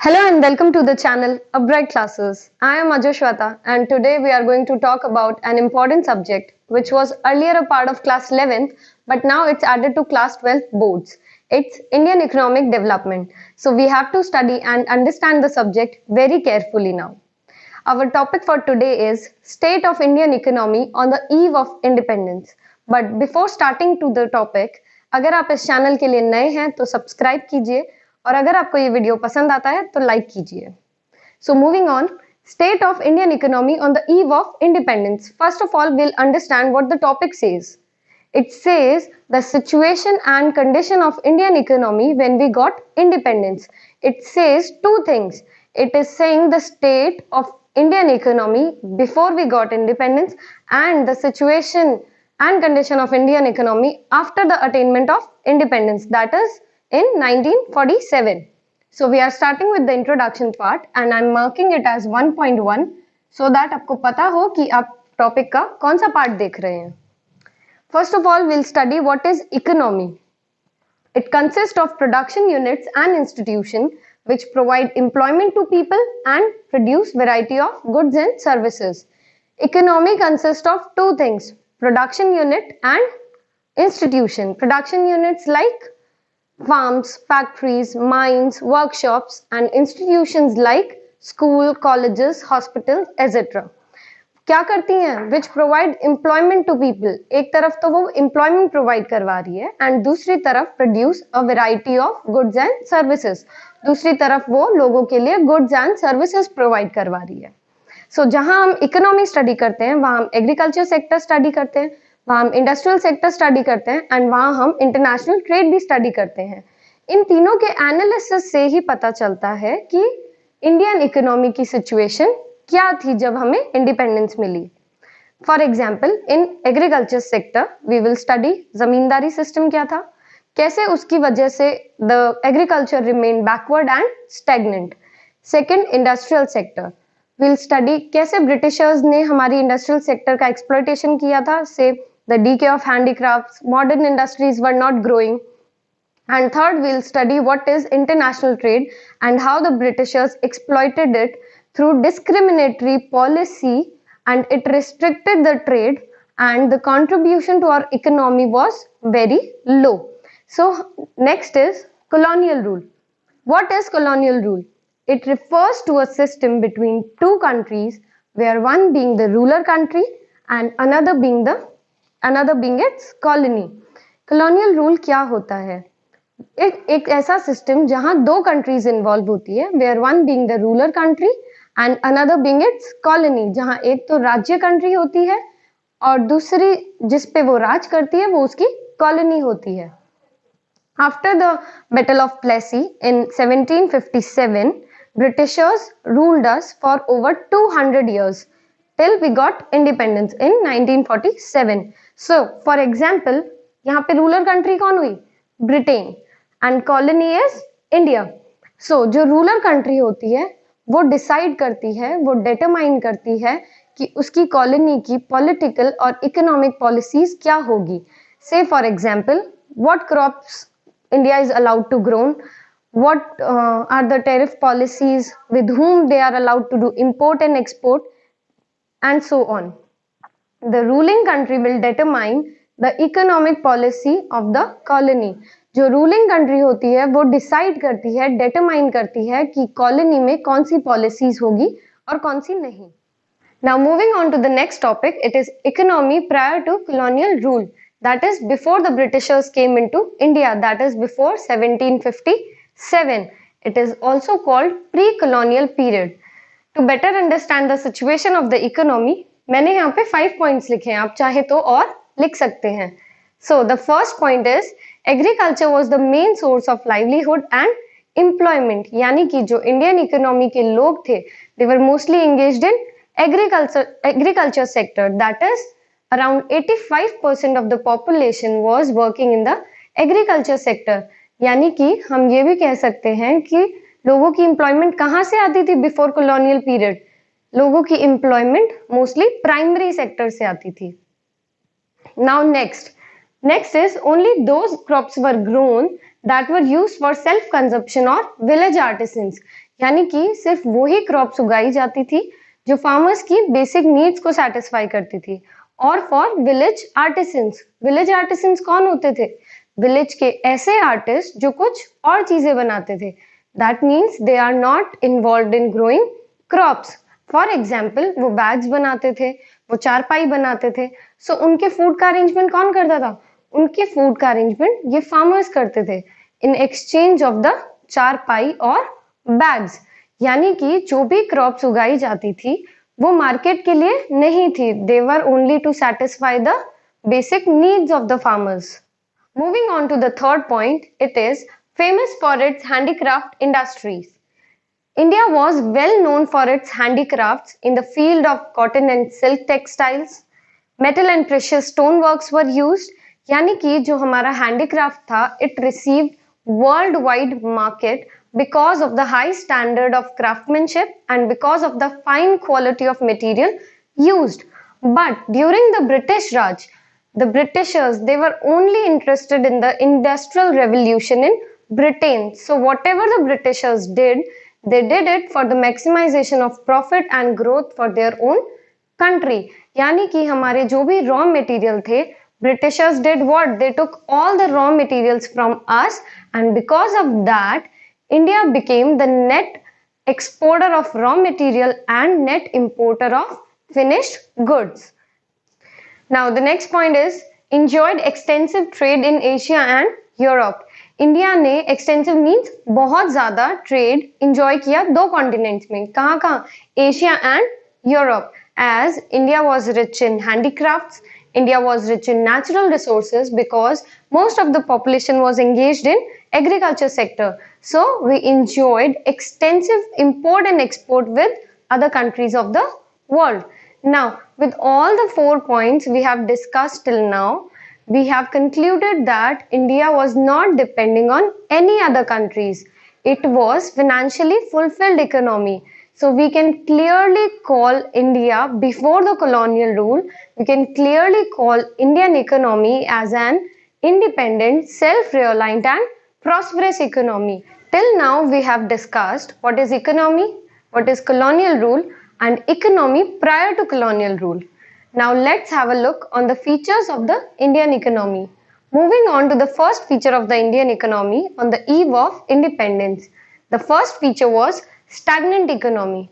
Hello and welcome to the channel Upright Classes. I am Ajashwata and today we are going to talk about an important subject which was earlier a part of class 11th but now it's added to class 12 boards. It's Indian economic development. So we have to study and understand the subject very carefully now. Our topic for today is State of Indian Economy on the Eve of Independence. But before starting to the topic, अगर आप इस channel के लिए नए हैं तो subscribe कीजिए और अगर आपको ये वीडियो पसंद आता है तो लाइक कीजिए. So moving on, State of Indian Economy on the Eve of Independence. First of all, we'll understand what the topic says. It says the situation and condition of Indian economy when we got independence. It says two things. It is saying the state of Indian economy before we got independence and the situation and condition of Indian economy after the attainment of independence, that is in 1947. So we are starting with the introduction part and I'm marking it as 1.1 so that आपको पता हो कि आप topic का कौन सा part देख रहे हैं. First of all, we'll study what is economy. It consists of production units and institutions which provide employment to people and produce variety of goods and services. Economy consists of two things, production unit and institution. Production units like farms, factories, mines, workshops and institutions like school, colleges, hospitals, etc. क्या करती हैं? Which provide employment to people. एक तरफ तो वो employment provide करवा रही है and दूसरी तरफ produce a variety of goods and services. दूसरी तरफ वो लोगों के लिए goods and services provide करवा रही है. So जहां हम economy study करते हैं वहां हम agriculture sector study करते हैं, वहां हम इंडस्ट्रियल सेक्टर स्टडी करते हैं एंड वहां हम इंटरनेशनल ट्रेड भी स्टडी करते हैं. इन तीनों के एनालिसिस से ही पता चलता है कि इंडियन इकोनॉमी की सिचुएशन क्या थी जब हमें इंडिपेंडेंस मिली. For example in agriculture sector we will study zamindari system क्या था, कैसे उसकी वजह से the agriculture remain backward and stagnant. Second industrial sector will study कैसे ब्रिटिशर्स ने हमारी इंडस्ट्रियल सेक्टर का एक्सप्लॉयटेशन किया था, से the decay of handicrafts, modern industries were not growing. And third, we'll study what is international trade and how the Britishers exploited it through discriminatory policy and it restricted the trade and the contribution to our economy was very low. So next is colonial rule. What is colonial rule? It refers to a system between two countries where one being the ruler country and another being its colony. Colonial rule क्या होता है? एक ऐसा system जहां दो countries involve होती है, where one being the ruler country and another being its colony, जहां एक तो राज्य कंट्री होती है और दूसरी जिस पे वो राज करती है वो उसकी कॉलोनी होती है. After the Battle of Plassey in 1757, Britishers ruled us for over 200 years till we got independence in 1947. So, for example, यहाँ पे रूलर कंट्री कौन हुई? Britain and colony is India. So जो रूलर कंट्री होती है वो डिसाइड करती है, वो डिटरमाइन करती है कि उसकी कॉलोनी की पॉलिटिकल और इकोनॉमिक पॉलिसीज क्या होगी. Say for example what crops India is allowed to grown, what are the tariff policies, with whom they are allowed to do import and export, and so on. The ruling country will determine the economic policy of the colony. जो ruling country होती है वो decide करती है, determine करती है कि colony में कौन सी पॉलिसीज होगी और कौन सी नहीं. Now moving on to the next topic, it is economy prior to colonial rule, that is before the Britishers came into India, that is before 1757. It is also called pre-colonial period. To better understand the situation of the economy, मैंने यहाँ पे 5 points लिखे हैं, आप चाहे तो और लिख सकते हैं. So the first point is agriculture was the main source of livelihood and employment. यानी कि जो इंडियन इकोनॉमी के लोग थे they were mostly engaged in agriculture sector, that is around 85% of the population was working in the agriculture sector. यानी कि हम ये भी कह सकते हैं कि लोगों की एम्प्लॉयमेंट कहाँ से आती थी बिफोर कॉलोनियल पीरियड? लोगों की एम्प्लॉयमेंट मोस्टली प्राइमरी सेक्टर से आती थी. Now next is only those crops were grown that were used for self consumption or village artisans. यानी कि सिर्फ वो ही क्रॉप्स उगाई जाती थी जो फार्मर्स की बेसिक नीड्स को सेटिस्फाई करती थी। और फॉर विलेज आर्टिसंस कौन होते थे? विलेज के ऐसे आर्टिस्ट जो कुछ और चीजें बनाते थे। That means they are not involve in growing crops. For example वो बैग्स बनाते थे, वो चारपाई बनाते थे। सो उनके फूड का अरेंजमेंट कौन करता था? उनके फूड का अरेंजमेंट ये फार्मर्स करते थे इन एक्सचेंज ऑफ द चारपाई और बैग्स। यानी कि जो भी क्रॉप्स उगाई जाती थी वो मार्केट के लिए नहीं थी, they were only to satisfy the basic needs of the farmers. Moving on to the third point, it is famous for its handicraft industries. India was well known for its handicrafts in the field of cotton and silk textiles. Metal and precious stoneworks were used. यानी कि जो हमारा handicraft था, it received worldwide market because of the high standard of craftsmanship and because of the fine quality of material used. But during the British Raj, the Britishers, they were only interested in the industrial revolution in Britain. So whatever the Britishers did, they did it for the maximization of profit and growth for their own country. यानी कि हमारे जो भी raw material थे, Britishers did what? They took all the raw materials from us, and because of that, India became the net exporter of raw material and net importer of finished goods. Now the next point is enjoyed extensive trade in Asia and Europe. India ने extensive means बहुत ज्यादा trade enjoy किया दो continents में। कहाँ कहाँ? Asia and Europe. As India was rich in handicrafts, India was rich in natural resources because most of the population was engaged in agriculture sector. So we enjoyed extensive import and export with other countries of the world. Now, with all the 4 points we have discussed till now, we have concluded that India was not depending on any other countries. It was financially fulfilled economy. So we can clearly call India before the colonial rule, we can clearly call Indian economy as an independent, self-reliant and prosperous economy. Till now we have discussed what is economy, what is colonial rule and economy prior to colonial rule. Now let's have a look on the features of the Indian economy. Moving on to the first feature of the Indian economy on the eve of independence. The first feature was stagnant economy.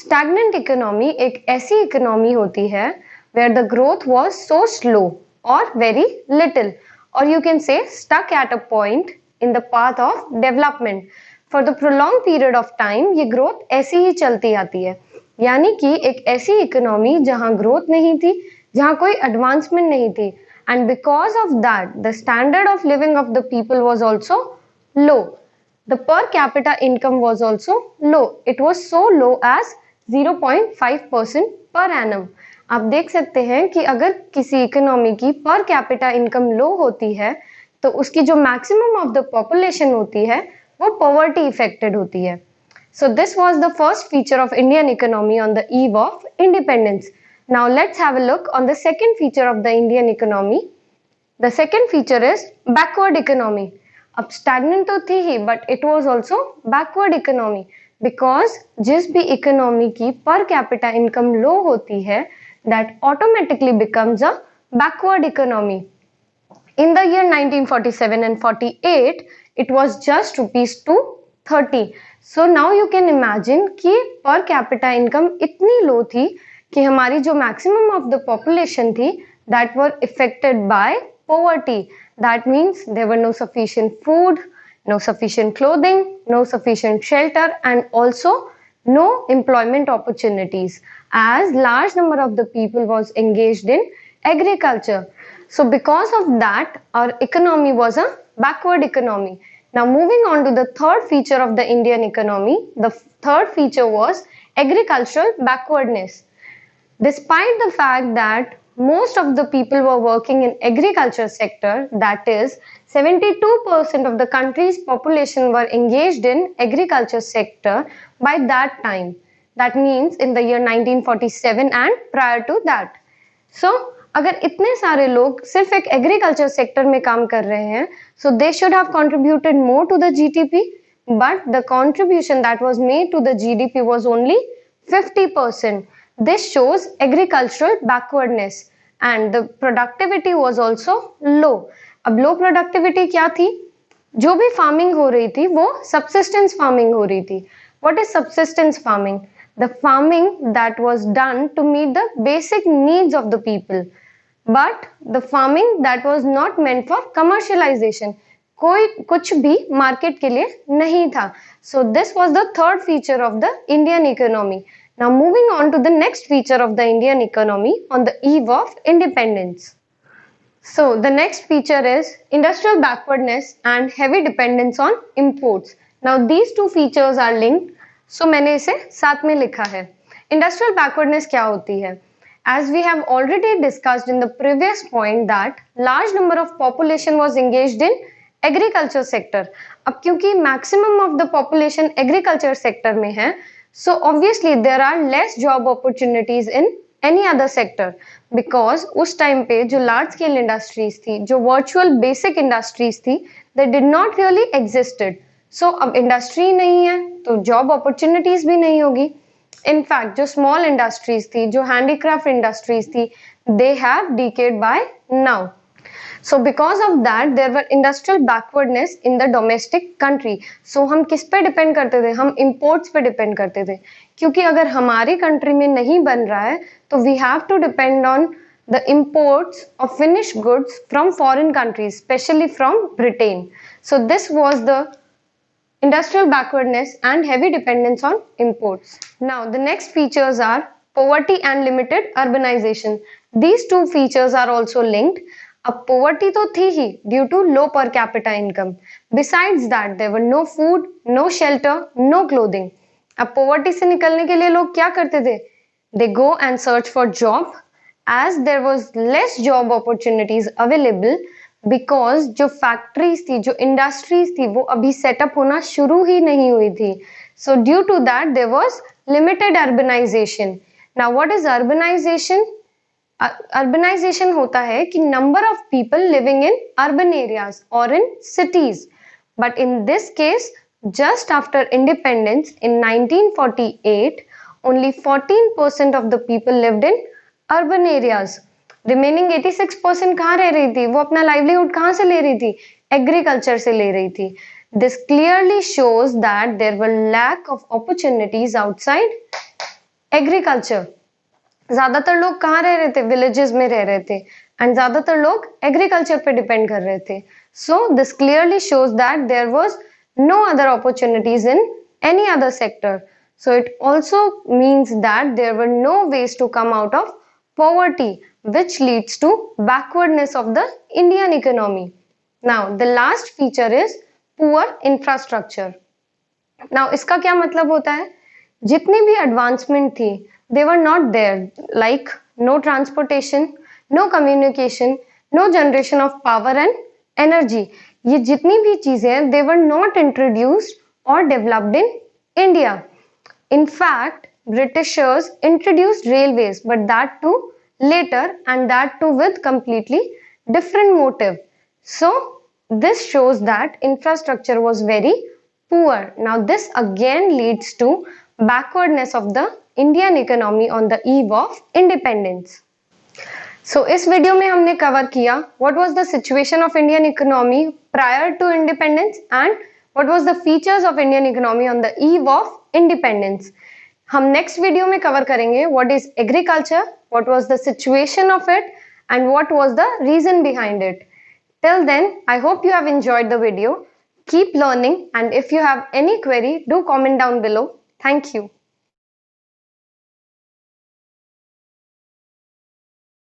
Stagnant economy एक ऐसी economy होती है where the growth was so slow or very little, or you can say stuck at a point in the path of development. For the prolonged period of time ये growth ऐसी ही चलती आती है। यानी कि एक ऐसी इकोनॉमी जहां ग्रोथ नहीं थी, जहां कोई एडवांसमेंट नहीं थी, and because of that the standard of living of the people was also low, the per capita income was also low, it was so low as 0.5% per annum. आप देख सकते हैं कि अगर किसी इकोनॉमी की पर कैपिटा इनकम लो होती है तो उसकी जो मैक्सिमम ऑफ द पॉपुलेशन होती है वो पॉवर्टी इफेक्टेड होती है। So this was the first feature of Indian economy on the eve of independence. Now let's have a look on the second feature of the Indian economy. The second feature is backward economy. अब stagnant तो थी ही, but it was also backward economy because जिस भी economy की per capita income low होती है, that automatically becomes a backward economy. In the year 1947 and 48, it was just rupees 230. So now you can imagine कि per capita income इतनी low थी कि हमारी जो maximum of the population थी that were affected by poverty. That means there were no sufficient food, no sufficient clothing, no sufficient shelter and also no employment opportunities as large number of the people was engaged in agriculture. So because of that our economy was a backward economy. Now moving on to the third feature of the Indian economy, the third feature was agricultural backwardness. Despite the fact that most of the people were working in agriculture sector, that is 72% of the country's population were engaged in agriculture sector by that time. That means in the year 1947 and prior to that. So अगर इतने सारे लोग सिर्फ एक agriculture sector में काम कर रहे हैं, so they should have contributed more to the GDP but the contribution that was made to the GDP was only 50%. This shows agricultural backwardness and the productivity was also low. अब low productivity क्या थी? जो भी farming हो रही थी वो subsistence farming हो रही थी. What is subsistence farming? The farming that was done to meet the basic needs of the people, but the farming that was not meant for commercialization. कोई कुछ भी मार्केट के लिए नहीं था. So this was the third feature of the Indian economy. Now moving on to the next feature of the Indian economy on the eve of independence. So the next feature is industrial backwardness and heavy dependence on imports. Now these two features are linked. So मैंने इसे साथ में लिखा है. Industrial backwardness क्या होती है? As we have already discussed in the previous point that large number of population was engaged in agriculture sector. अब क्योंकि maximum of the population agriculture sector में है, so obviously there are less job opportunities in any other sector because उस time पे जो large scale industries थी, जो virtual basic industries थी, they did not really existed. So अब industry नहीं है तो job opportunities भी नहीं होगी. In fact, जो small industries थी, जो handicraft industries थी, they have decayed by now. So because of that, there were industrial backwardness in the domestic country. So हम किस पे depend करते थे? हम imports पे depend करते थे. क्योंकि अगर हमारी country में नहीं बन रहा है, तो we have to depend on the imports of finished goods from foreign countries, especially from Britain. So this was the industrial backwardness and heavy dependence on imports. Now the next features are poverty and limited urbanization. These two features are also linked. अब poverty तो थी ही due to low per capita income. Besides that, there were no food, no shelter, no clothing. अब poverty से निकलने के लिए लोग क्या करते थे? They go and search for job. As there was less job opportunities available, because जो factories थी, जो industries थी, वो अभी setup होना शुरू ही नहीं हुई थी. So due to that, there was limited urbanization. Now what is urbanization? Urbanization होता है कि number of people living in urban areas or in cities. But in this case, just after independence in 1948, only 14% of the people lived in urban areas. Remaining 86% कहाँ रह रही थी? वो अपना livelihood कहाँ से ले रही थी? Agriculture से ले रही थी. This clearly shows that there were lack of opportunities outside agriculture. ज्यादातर लोग कहाँ रह रहे थे? विलेजेस में रह रहे थे एंड ज्यादातर लोग एग्रीकल्चर पे डिपेंड कर रहे थे. So this clearly shows that there was no other opportunities in any other sector. So it also means that there were no ways to come out of poverty which leads to backwardness of the Indian economy. Now the last feature is poor infrastructure. Now इसका क्या मतलब होता है? जितनी भी advancement थी, they were not there, like no transportation, no communication, no generation of power and energy. ये जितनी भी चीजें they were not introduced or developed in India. In fact, Britishers introduced railways, but that too later and that too with completely different motive. So this shows that infrastructure was very poor. Now this again leads to backwardness of the Indian economy on the eve of independence. So इस video में हमने cover किया what was the situation of Indian economy prior to independence and what was the features of Indian economy on the eve of independence. हम next video में cover करेंगे what is agriculture, what was the situation of it and what was the reason behind it. Till then, I hope you have enjoyed the video. Keep learning and if you have any query, do comment down below. Thank you.